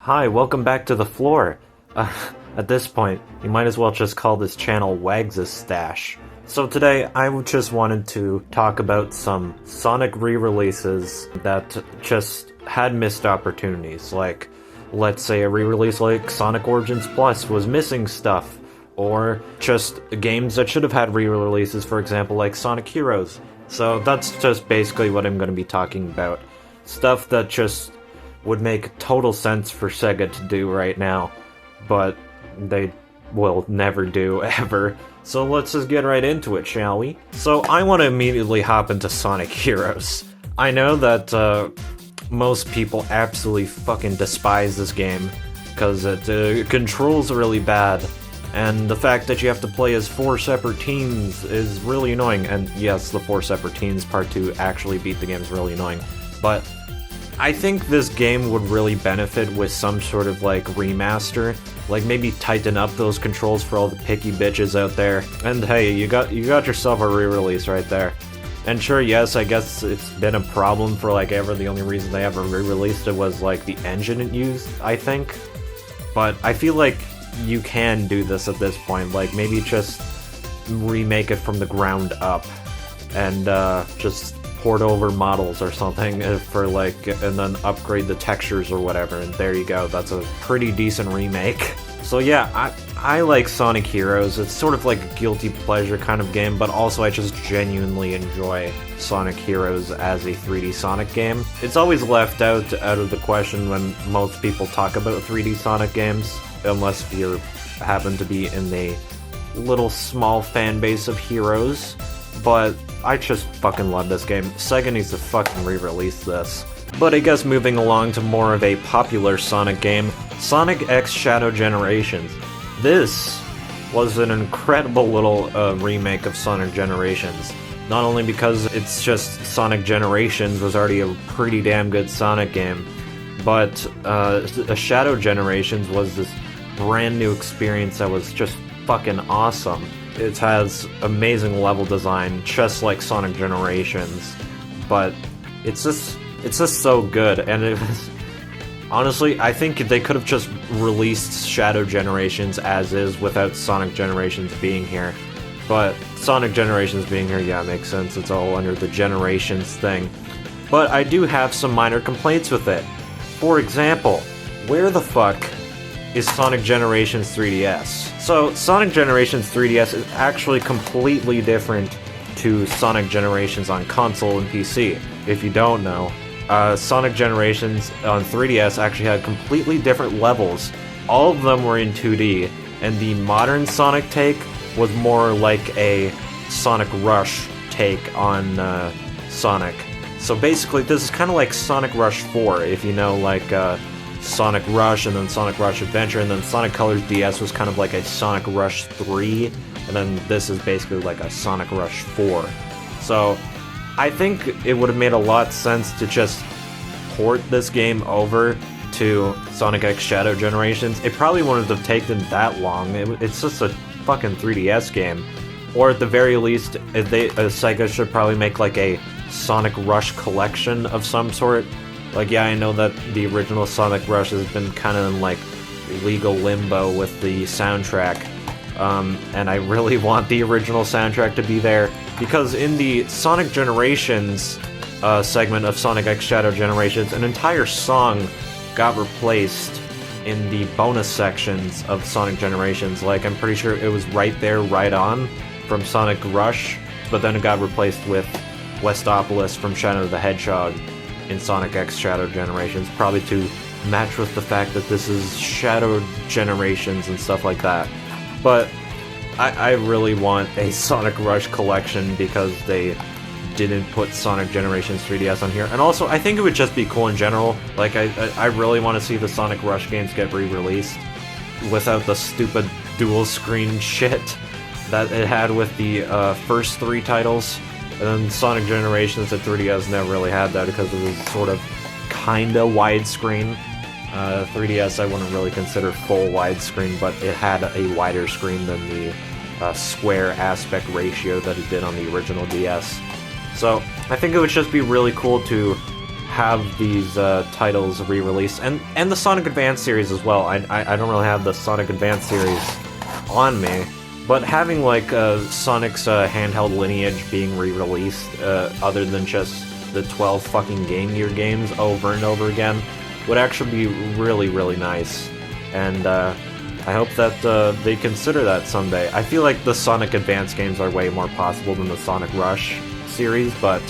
Hi, welcome back to the floor. At this point, you might as well just call this channel Wags' Stash. So today, I just wanted to talk about some Sonic re-releases that just had missed opportunities. Like, let's say a re-release like Sonic Origins Plus was missing stuff, or just games that should have had re-releases, for example, like Sonic Heroes. So that's just basically what I'm going to be talking about. Stuff that just would make total sense for Sega to do right now, but they will never do, ever. So let's just get right into it, shall we? So I want to immediately hop into Sonic Heroes. I know that most people absolutely fucking despise this game, because it controls really bad, and the fact that you have to play as 4 separate teams is really annoying. And yes, the 4 separate teams part 2 actually beat the game is really annoying, but I think this game would really benefit with some sort of like remaster, like maybe tighten up those controls for all the picky bitches out there. And hey, you got yourself a re-release right there. And sure, yes, I guess it's been a problem for like ever. The only reason they ever re-released it was like the engine it used, I think. But I feel like you can do this at this point. Like maybe just remake it from the ground up and just port over models or something for like, and then upgrade the textures or whatever, and there you go. That's a pretty decent remake. So yeah, I like Sonic Heroes. It's sort of like a guilty pleasure kind of game, but also I just genuinely enjoy Sonic Heroes as a 3D Sonic game. It's always left out of the question when most people talk about 3D Sonic games, unless you happen to be in a little small fan base of Heroes. But I just fucking love this game. Sega needs to fucking re-release this. But I guess moving along to more of a popular Sonic game, Sonic X Shadow Generations. This was an incredible little remake of Sonic Generations. Not only because it's just Sonic Generations was already a pretty damn good Sonic game, but a Shadow Generations was this brand new experience that was just fucking awesome. It has amazing level design, just like Sonic Generations, but it's just so good. And it was, honestly, I think they could have just released Shadow Generations as is without Sonic Generations being here. But Sonic Generations being here, yeah, makes sense. It's all under the Generations thing. But I do have some minor complaints with it. For example, where the fuck is Sonic Generations 3DS? So, Sonic Generations 3DS is actually completely different to Sonic Generations on console and PC. If you don't know, Sonic Generations on 3DS actually had completely different levels. All of them were in 2D, and the modern Sonic take was more like a Sonic Rush take on Sonic. So basically, this is kind of like Sonic Rush 4, if you know, like, Sonic Rush, and then Sonic Rush Adventure, and then Sonic Colors DS was kind of like a Sonic Rush 3, and then this is basically like a Sonic Rush 4. So, I think it would have made a lot of sense to just port this game over to Sonic X Shadow Generations. It probably wouldn't have taken that long. It's just a fucking 3DS game. Or at the very least, Sega should probably make like a Sonic Rush collection of some sort. Like, yeah, I know that the original Sonic Rush has been kind of in, like, legal limbo with the soundtrack, and I really want the original soundtrack to be there, because in the Sonic Generations segment of Sonic X Shadow Generations, an entire song got replaced in the bonus sections of Sonic Generations. Like, I'm pretty sure it was Right There, Right On from Sonic Rush, but then it got replaced with Westopolis from Shadow the Hedgehog in Sonic X Shadow Generations, probably to match with the fact that this is Shadow Generations and stuff like that. But I really want a Sonic Rush collection because they didn't put Sonic Generations 3DS on here. And also, I think it would just be cool in general. Like, I really want to see the Sonic Rush games get re-released without the stupid dual screen shit that it had with the first 3 titles. And then Sonic Generations at 3DS never really had that because it was sort of kinda widescreen. 3DS I wouldn't really consider full widescreen, but it had a wider screen than the square aspect ratio that it did on the original DS. So I think it would just be really cool to have these titles re-released, and the Sonic Advance series as well. I don't really have the Sonic Advance series on me, but having like Sonic's handheld lineage being re-released, other than just the 12 fucking Game Gear games over and over again, would actually be really, really nice. And I hope that they consider that someday. I feel like the Sonic Advance games are way more possible than the Sonic Rush series, but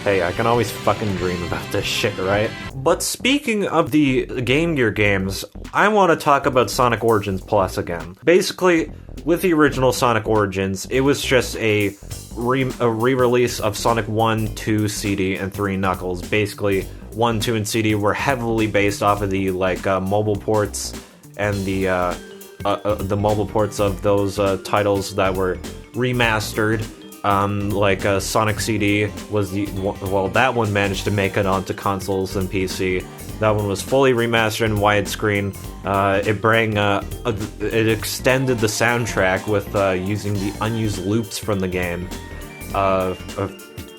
hey, I can always fucking dream about this shit, right? But speaking of the Game Gear games, I want to talk about Sonic Origins Plus again. Basically, with the original Sonic Origins, it was just a re-release of Sonic 1, 2, CD, and 3 Knuckles. Basically, 1, 2, and CD were heavily based off of the mobile ports and the mobile ports of those titles that were remastered. Sonic CD was that one managed to make it onto consoles and PC. That one was fully remastered in widescreen. It extended the soundtrack with using the unused loops from the game.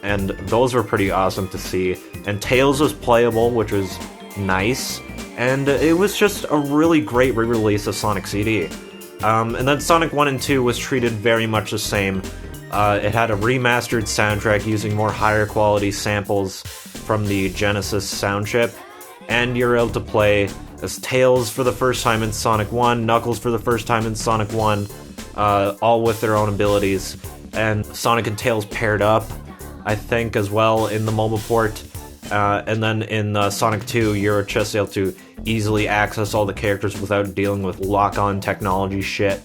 And those were pretty awesome to see. And Tails was playable, which was nice. And it was just a really great re-release of Sonic CD. And then Sonic 1 and 2 was treated very much the same. It had a remastered soundtrack using more higher quality samples from the Genesis sound chip, and you're able to play as Tails for the first time in Sonic 1, Knuckles for the first time in Sonic 1, all with their own abilities, and Sonic and Tails paired up, I think, as well in the mobile port, and then in Sonic 2, you're just able to easily access all the characters without dealing with lock-on technology shit.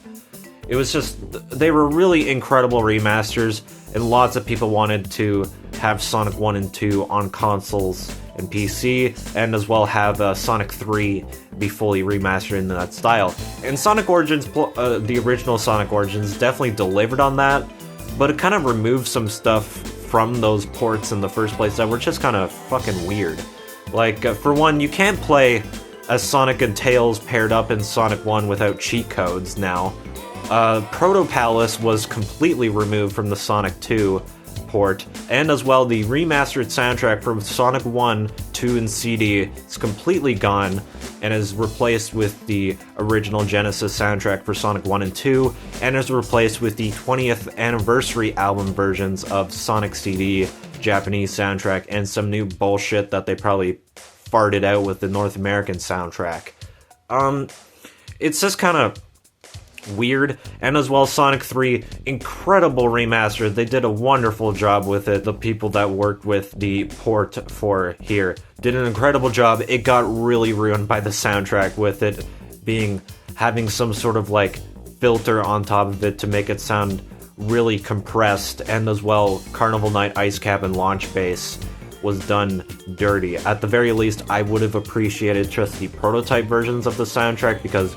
It was just, they were really incredible remasters, and lots of people wanted to have Sonic 1 and 2 on consoles and PC, and as well have Sonic 3 be fully remastered in that style. And Sonic Origins, the original Sonic Origins, definitely delivered on that, but it kind of removed some stuff from those ports in the first place that were just kind of fucking weird. Like, for one, you can't play as Sonic and Tails paired up in Sonic 1 without cheat codes now. Proto Palace was completely removed from the Sonic 2 port, and as well the remastered soundtrack from Sonic 1, 2, and CD is completely gone, and is replaced with the original Genesis soundtrack for Sonic 1 and 2, and is replaced with the 20th anniversary album versions of Sonic CD, Japanese soundtrack, and some new bullshit that they probably farted out with the North American soundtrack. It's just kind of weird. And as well, Sonic 3, incredible remaster. They did a wonderful job with it. The people that worked with the port for here did an incredible job. It got really ruined by the soundtrack, with it having some sort of like filter on top of it to make it sound really compressed, and as well Carnival Night Ice Cap and Launch Bass was done dirty. At the very least, I would have appreciated just the prototype versions of the soundtrack, because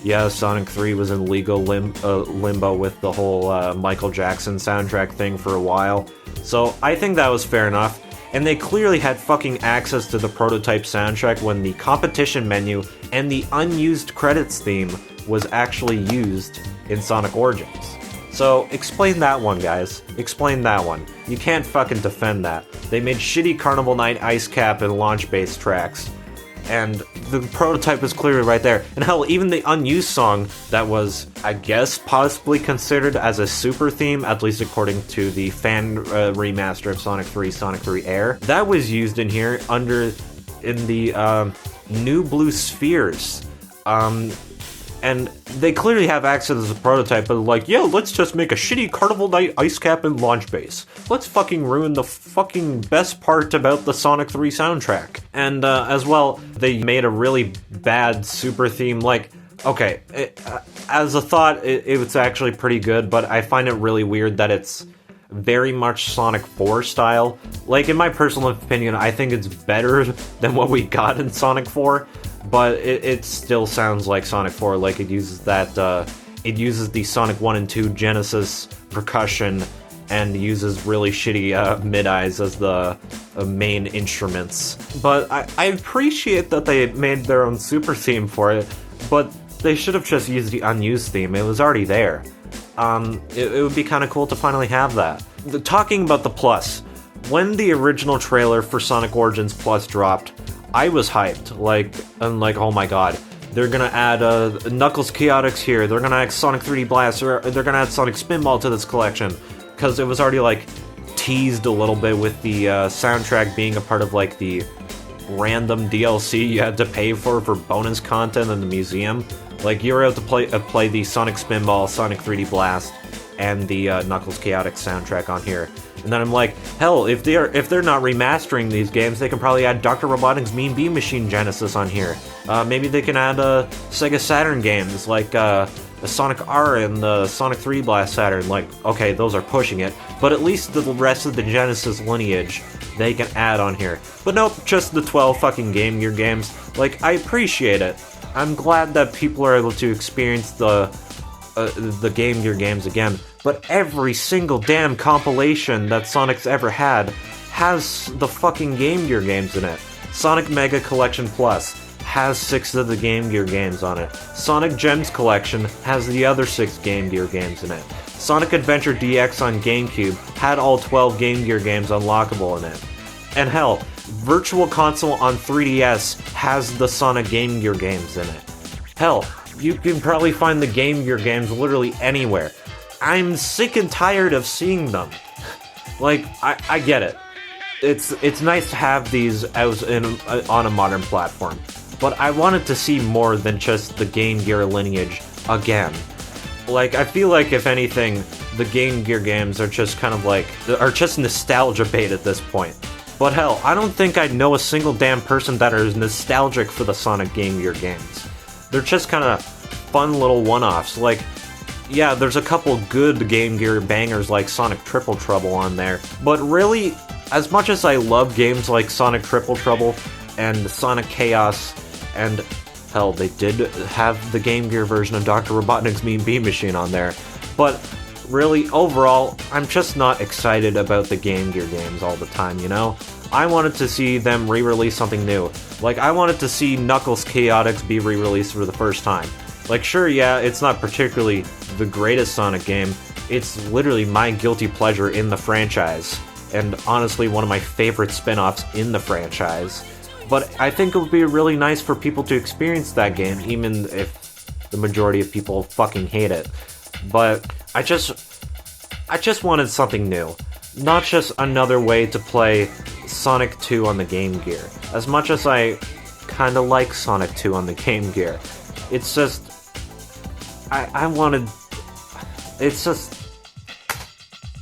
yeah, Sonic 3 was in legal limbo with the whole Michael Jackson soundtrack thing for a while. So I think that was fair enough. And they clearly had fucking access to the prototype soundtrack when the competition menu and the unused credits theme was actually used in Sonic Origins. So explain that one, guys. Explain that one. You can't fucking defend that. They made shitty Carnival Night Ice Cap and Launch Bass tracks, and the prototype is clearly right there. And hell, even the unused song that was, I guess, possibly considered as a super theme, at least according to the fan remaster of Sonic 3, Sonic 3 Air, that was used in here in the New Blue Spheres. And they clearly have access to the prototype, but like, yeah, let's just make a shitty Carnival Night Ice Cap and Launch Bass. Let's fucking ruin the fucking best part about the Sonic 3 soundtrack. And as well, they made a really bad super theme. Like, okay, as a thought, it was actually pretty good, but I find it really weird that it's very much Sonic 4 style. Like, in my personal opinion, I think it's better than what we got in Sonic 4. But it still sounds like Sonic 4, like it uses it uses the Sonic 1 and 2 Genesis percussion, and uses really shitty mid-eyes as the main instruments. But I appreciate that they made their own super theme for it, but they should have just used the unused theme. It was already there. It would be kind of cool to finally have that. Talking about the Plus, when the original trailer for Sonic Origins Plus dropped, I was hyped. Like, oh my god. They're gonna add Knuckles Chaotix here, they're gonna add Sonic 3D Blast, or they're gonna add Sonic Spinball to this collection. Because it was already, like, teased a little bit with the soundtrack being a part of, like, the random DLC you had to pay for bonus content in the museum. Like, you were able to play the Sonic Spinball, Sonic 3D Blast, and the Knuckles Chaotix soundtrack on here. And then I'm like, hell, if they're not remastering these games, they can probably add Dr. Robotnik's Mean Bean Machine Genesis on here. Maybe they can add Sega Saturn games like the Sonic R and the Sonic 3 Blast Saturn. Like, okay, those are pushing it, but at least the rest of the Genesis lineage they can add on here. But nope, just the 12 fucking Game Gear games. Like, I appreciate it. I'm glad that people are able to experience the Game Gear games again, but every single damn compilation that Sonic's ever had has the fucking Game Gear games in it. Sonic Mega Collection Plus has 6 of the Game Gear games on it. Sonic Gems Collection has the other 6 Game Gear games in it. Sonic Adventure DX on GameCube had all 12 Game Gear games unlockable in it. And hell, Virtual Console on 3DS has the Sonic Game Gear games in it. Hell, you can probably find the Game Gear games literally anywhere. I'm sick and tired of seeing them. Like, I get it. It's nice to have these out on a modern platform, but I wanted to see more than just the Game Gear lineage again. Like, I feel like, if anything, the Game Gear games are just kind of like, are just nostalgia bait at this point. But hell, I don't think I know a single damn person that is nostalgic for the Sonic Game Gear games. They're just kind of fun little one-offs. Like, yeah, there's a couple good Game Gear bangers like Sonic Triple Trouble on there, but really, as much as I love games like Sonic Triple Trouble and Sonic Chaos, and hell, they did have the Game Gear version of Dr. Robotnik's Mean Bean Machine on there, but really, overall, I'm just not excited about the Game Gear games all the time, you know? I wanted to see them re-release something new. Like, I wanted to see Knuckles Chaotix be re-released for the first time. Like, sure, yeah, it's not particularly the greatest Sonic game, it's literally my guilty pleasure in the franchise, and honestly one of my favorite spin-offs in the franchise. But I think it would be really nice for people to experience that game, even if the majority of people fucking hate it. But I just wanted something new. Not just another way to play Sonic 2 on the Game Gear. As much as I kinda like Sonic 2 on the Game Gear, it's just... I wanted... It's just...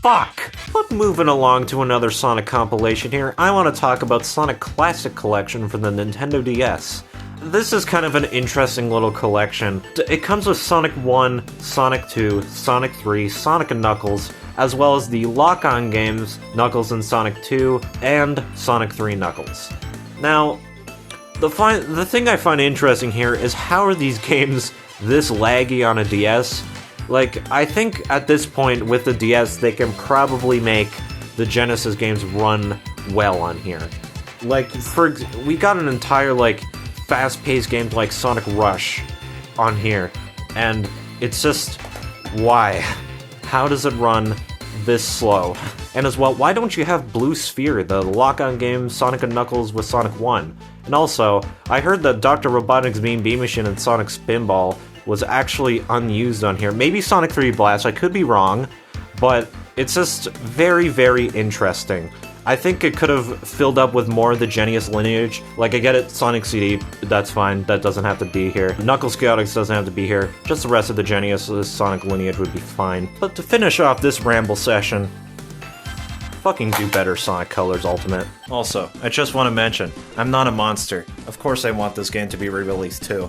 Fuck! But moving along to another Sonic compilation here, I want to talk about Sonic Classic Collection for the Nintendo DS. This is kind of an interesting little collection. It comes with Sonic 1, Sonic 2, Sonic 3, Sonic and Knuckles, as well as the lock-on games Knuckles and Sonic 2, and Sonic 3 Knuckles. Now, the thing I find interesting here is how are these games this laggy on a DS? Like, I think at this point with the DS, they can probably make the Genesis games run well on here. Like, we got an entire, like, fast-paced game like Sonic Rush on here, and it's just, why? How does it run this slow? And as well, why don't you have Blue Sphere, the lock-on game Sonic and Knuckles with Sonic 1? And also, I heard that Dr. Robotnik's Mean Bean Machine and Sonic Spinball was actually unused on here. Maybe Sonic 3 Blast, I could be wrong, but it's just very, very interesting. I think it could have filled up with more of the Genesis lineage. Like, I get it, Sonic CD, that's fine, that doesn't have to be here. Knuckles Chaotix doesn't have to be here. Just the rest of the Genesis Sonic lineage would be fine. But to finish off this ramble session, fucking do better, Sonic Colors Ultimate. Also, I just want to mention, I'm not a monster. Of course I want this game to be re-released too.